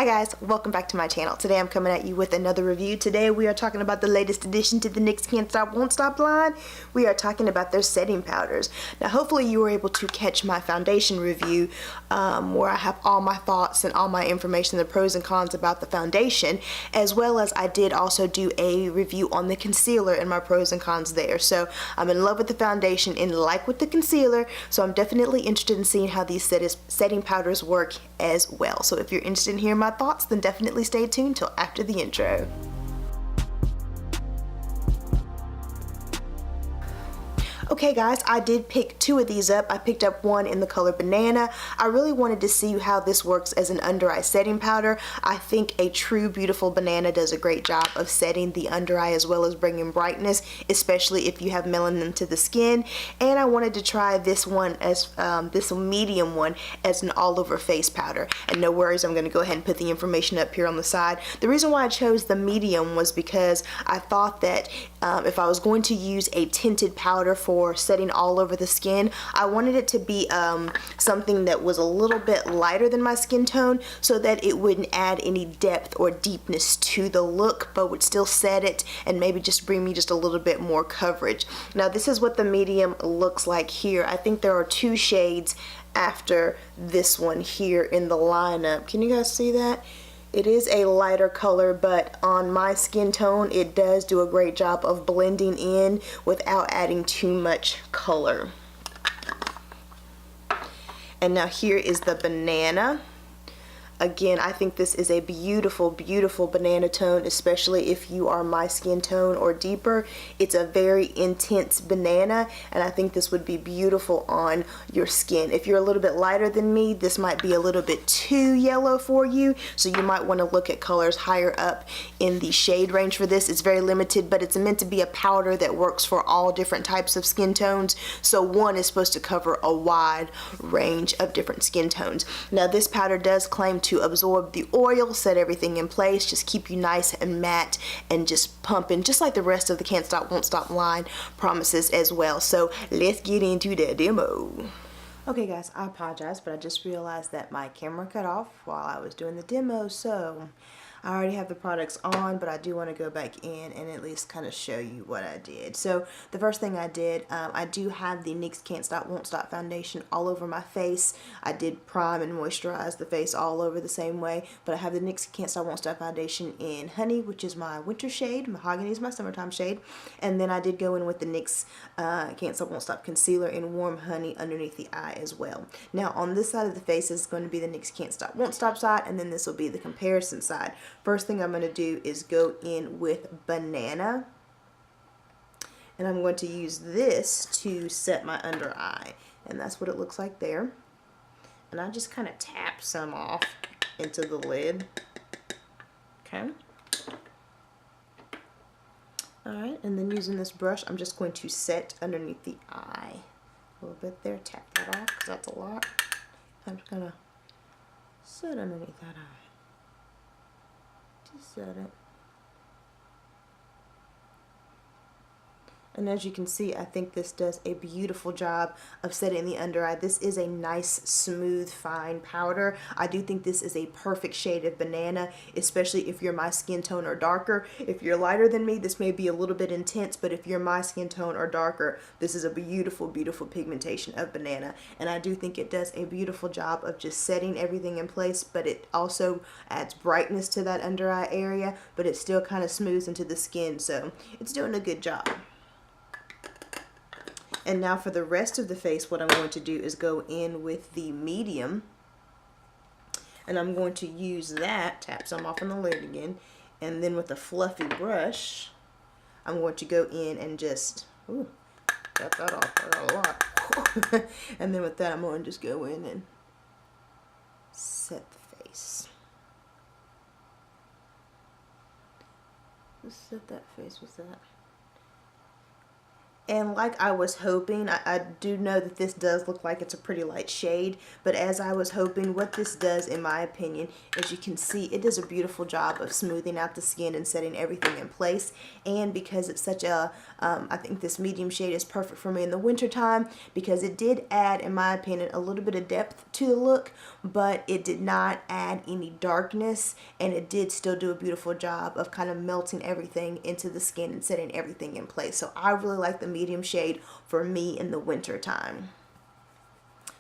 Hi guys, welcome back to my channel. Today I'm coming at you with another review. Today we are talking about the latest addition to the NYX Can't Stop Won't Stop line. We are talking about their setting powders. Now hopefully you were able to catch my foundation review where I have all my thoughts and all my information, the pros and cons about the foundation, as well as I did also do a review on the concealer and my pros and cons there. So I'm in love with the foundation and like with the concealer, so I'm definitely interested in seeing how these setting powders work as well. So if you're interested in hearing my thoughts, then definitely stay tuned till after the intro. Okay guys, I did pick two of these up. I picked up one in the color Banana. I really wanted to see how this works as an under eye setting powder. I think a true beautiful banana does a great job of setting the under eye as well as bringing brightness, especially if you have melanin to the skin. And I wanted to try this one as this medium one as an all over face powder. And no worries, I'm going to go ahead and put the information up here on the side. The reason why I chose the medium was because I thought that if I was going to use a tinted powder for setting all over the skin, I wanted it to be something that was a little bit lighter than my skin tone so that it wouldn't add any depth or deepness to the look, but would still set it and maybe just bring me just a little bit more coverage. Now this is what the medium looks like here. I think there are two shades after this one here in the lineup. Can you guys see that? It is a lighter color, but on my skin tone, it does do a great job of blending in without adding too much color. And now here is the Banana. Again, I think this is a beautiful, beautiful banana tone, especially if you are my skin tone or deeper. It's a very intense banana, and I think this would be beautiful on your skin. If you're a little bit lighter than me, this might be a little bit too yellow for you, so you might want to look at colors higher up in the shade range for this. It's very limited, but it's meant to be a powder that works for all different types of skin tones, so one is supposed to cover a wide range of different skin tones. Now this powder does claim to absorb the oil, set everything in place, just keep you nice and matte and just pumping, just like the rest of the Can't Stop Won't Stop line promises as well. So let's get into the demo. Okay guys, I apologize, but I just realized that my camera cut off while I was doing the demo, so I already have the products on, but I do want to go back in and at least kind of show you what I did. So the first thing I did, I do have the NYX Can't Stop Won't Stop foundation all over my face. I did prime and moisturize the face all over the same way, but I have the NYX Can't Stop Won't Stop foundation in Honey, which is my winter shade. Mahogany is my summertime shade. And then I did go in with the NYX Can't Stop Won't Stop concealer in Warm Honey underneath the eye as well. Now on this side of the face is going to be the NYX Can't Stop Won't Stop side, and then this will be the comparison side. First thing I'm going to do is go in with Banana, and I'm going to use this to set my under eye, and that's what it looks like there. And I just kind of tap some off into the lid. Okay. Alright, and then using this brush, I'm just going to set underneath the eye. A little bit there, tap that off because that's a lot. I'm just going to set underneath that eye. Set it. And as you can see, I think this does a beautiful job of setting the under eye. This is a nice, smooth, fine powder. I do think this is a perfect shade of Banana, especially if you're my skin tone or darker. If you're lighter than me, this may be a little bit intense, but if you're my skin tone or darker, this is a beautiful, beautiful pigmentation of Banana. And I do think it does a beautiful job of just setting everything in place, but it also adds brightness to that under eye area, but it still kind of smooths into the skin, so it's doing a good job. And now for the rest of the face, what I'm going to do is go in with the medium, and I'm going to use that, tap some off on the lid again, and then with a fluffy brush, I'm going to go in and just, ooh, got that off, I got a lot. And then with that, I'm going to just go in and set the face. Just set that face with that. And like I was hoping, I do know that this does look like it's a pretty light shade, but as I was hoping, what this does, in my opinion, as you can see, it does a beautiful job of smoothing out the skin and setting everything in place. And because it's such a, I think this medium shade is perfect for me in the winter time, because it did add, in my opinion, a little bit of depth to the look, but it did not add any darkness, and it did still do a beautiful job of kind of melting everything into the skin and setting everything in place. So I really like the medium shade for me in the winter time.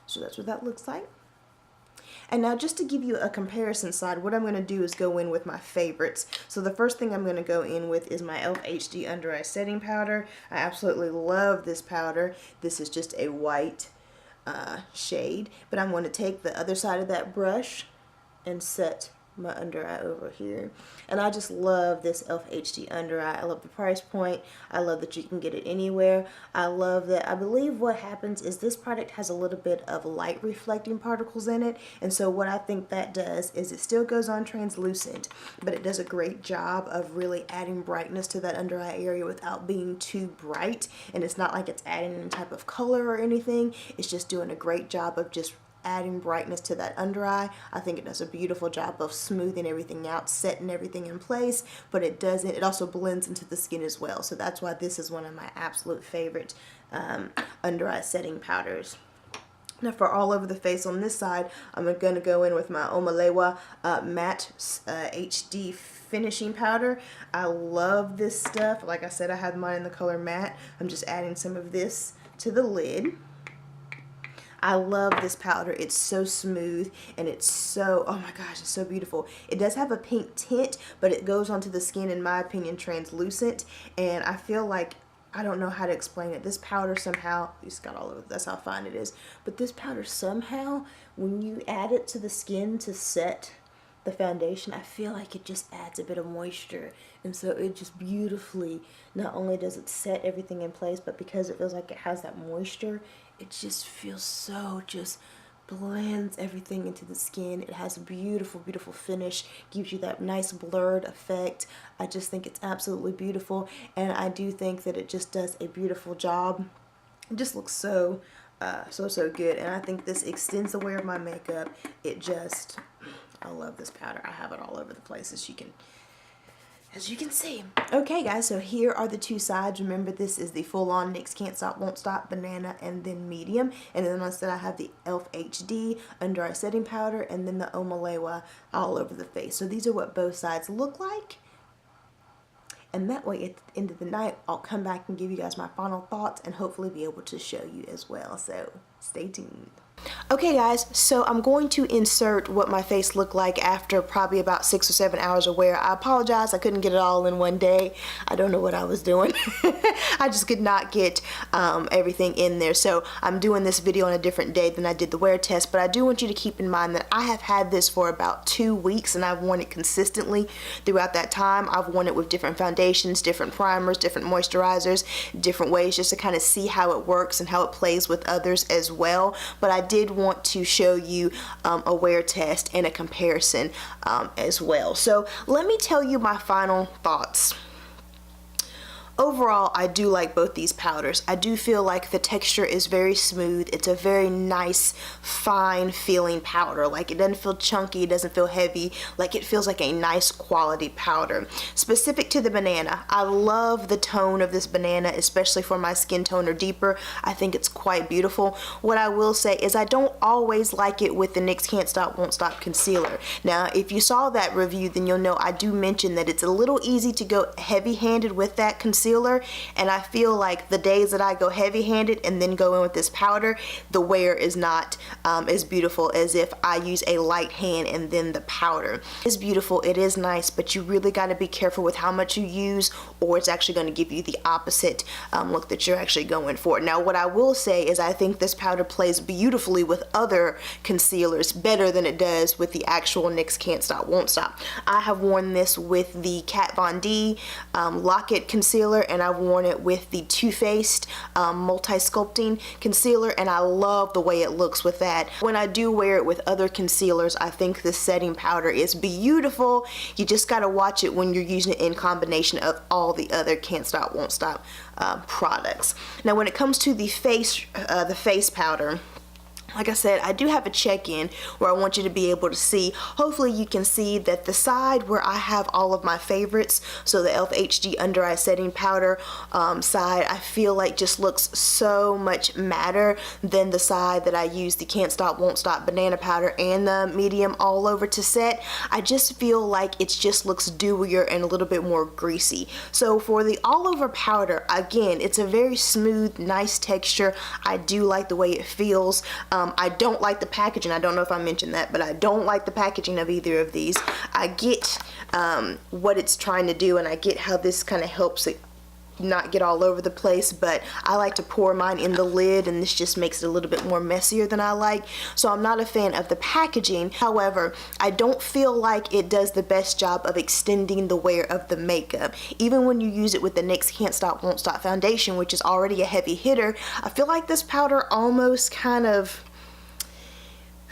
So that's what that looks like. And now, just to give you a comparison slide, what I'm going to do is go in with my favorites. So the first thing I'm going to go in with is my e.l.f. HD Under Eye Setting Powder. I absolutely love this powder. This is just a white shade, but I'm going to take the other side of that brush and set my under eye over here. And I just love this e.l.f. HD under eye. I love the price point. I love that you can get it anywhere. I love that, I believe what happens is this product has a little bit of light reflecting particles in it, and so what I think that does is it still goes on translucent, but it does a great job of really adding brightness to that under eye area without being too bright. And it's not like it's adding any type of color or anything. It's just doing a great job of just adding brightness to that under eye. I think it does a beautiful job of smoothing everything out, setting everything in place, but it also blends into the skin as well. So that's why this is one of my absolute favorite under eye setting powders. Now for all over the face on this side, I'm going to go in with my Omalewa Matte HD Finishing Powder. I love this stuff. Like I said, I have mine in the color matte. I'm just adding some of this to the lid. I love this powder. It's so smooth, and it's so, oh my gosh, it's so beautiful. It does have a pink tint, but it goes onto the skin, in my opinion, translucent, and I feel like, I don't know how to explain it. This powder somehow, it's got all over, that's how fine it is, but this powder somehow, when you add it to the skin to set the foundation, I feel like it just adds a bit of moisture, and so it just beautifully, not only does it set everything in place, but because it feels like it has that moisture, it just feels so, just blends everything into the skin. It has a beautiful, beautiful finish, gives you that nice blurred effect. I just think it's absolutely beautiful, and I do think that it just does a beautiful job. It just looks so good, and I think this extends the wear of my makeup. It just, I love this powder. I have it all over the place, as you can see. Okay guys, so here are the two sides. Remember, this is the full-on NYX Can't Stop Won't Stop Banana and then medium, and then I said I have the e.l.f. HD Under Eye Setting Powder and then the Omalewa all over the face. So these are what both sides look like, and that way at the end of the night I'll come back and give you guys my final thoughts and hopefully be able to show you as well, so stay tuned. Okay guys, so I'm going to insert what my face looked like after probably about 6 or 7 hours of wear. I apologize, I couldn't get it all in one day. I don't know what I was doing. I just could not get everything in there. So I'm doing this video on a different day than I did the wear test, but I do want you to keep in mind that I have had this for about 2 weeks and I've worn it consistently throughout that time. I've worn it with different foundations, different primers, different moisturizers, different ways, just to kind of see how it works and how it plays with others as well. But I did want to show you a wear test and a comparison as well. So let me tell you my final thoughts. Overall, I do like both these powders. I do feel like the texture is very smooth. It's a very nice, fine feeling powder. Like, it doesn't feel chunky, it doesn't feel heavy. Like, it feels like a nice quality powder. Specific to the banana, I love the tone of this banana, especially for my skin tone or deeper. I think it's quite beautiful. What I will say is I don't always like it with the NYX Can't Stop Won't Stop concealer. Now, if you saw that review, then you'll know I do mention that it's a little easy to go heavy-handed with that concealer, and I feel like the days that I go heavy-handed and then go in with this powder, the wear is not as beautiful as if I use a light hand and then the powder. It's beautiful, it is nice, but you really got to be careful with how much you use, or it's actually going to give you the opposite look that you're actually going for. Now, what I will say is I think this powder plays beautifully with other concealers, better than it does with the actual NYX Can't Stop Won't Stop. I have worn this with the Kat Von D Lock-It concealer, concealer, and I've worn it with the Too Faced multi-sculpting concealer, and I love the way it looks with that. When I do wear it with other concealers, I think this setting powder is beautiful. You just gotta watch it when you're using it in combination of all the other Can't Stop Won't Stop products. Now when it comes to the face powder, like I said, I do have a check-in where I want you to be able to see. Hopefully you can see that the side where I have all of my favorites, so the e.l.f. HD Under Eye Setting Powder side, I feel like just looks so much madder than the side that I use the Can't Stop Won't Stop Banana Powder and the medium all over to set. I just feel like it just looks dewier and a little bit more greasy. So for the all over powder, again, it's a very smooth, nice texture. I do like the way it feels. I don't like the packaging. I don't know if I mentioned that, but I don't like the packaging of either of these. I get what it's trying to do, and I get how this kind of helps it not get all over the place, but I like to pour mine in the lid, and this just makes it a little bit more messier than I like. So I'm not a fan of the packaging. However, I don't feel like it does the best job of extending the wear of the makeup. Even when you use it with the NYX Can't Stop Won't Stop foundation, which is already a heavy hitter, I feel like this powder almost kind of,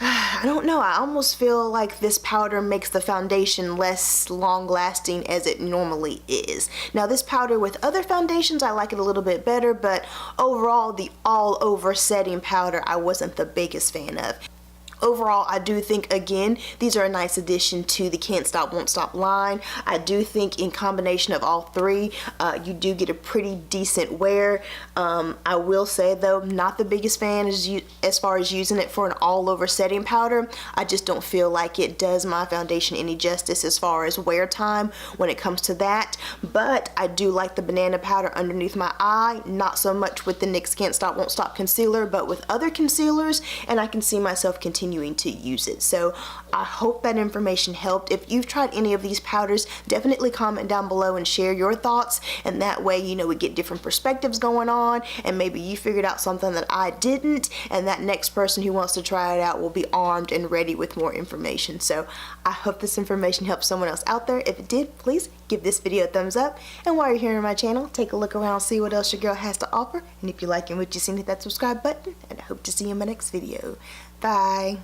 I don't know, I almost feel like this powder makes the foundation less long lasting as it normally is. Now this powder with other foundations, I like it a little bit better, but overall the all over setting powder I wasn't the biggest fan of. Overall, I do think, again, these are a nice addition to the Can't Stop Won't Stop line. I do think in combination of all three, you do get a pretty decent wear. I will say though, not the biggest fan as far as using it for an all over setting powder. I just don't feel like it does my foundation any justice as far as wear time when it comes to that. But I do like the banana powder underneath my eye, not so much with the NYX Can't Stop Won't Stop concealer, but with other concealers, and I can see myself continuing to use it. So I hope that information helped. If you've tried any of these powders, definitely comment down below and share your thoughts, and that way, you know, we get different perspectives going on, and maybe you figured out something that I didn't, and that next person who wants to try it out will be armed and ready with more information. So I hope this information helps someone else out there. If it did, please give this video a thumbs up, and while you're here on my channel, take a look around, see what else your girl has to offer, and if you're liking what you've seen, hit that subscribe button, and I hope to see you in my next video. Bye.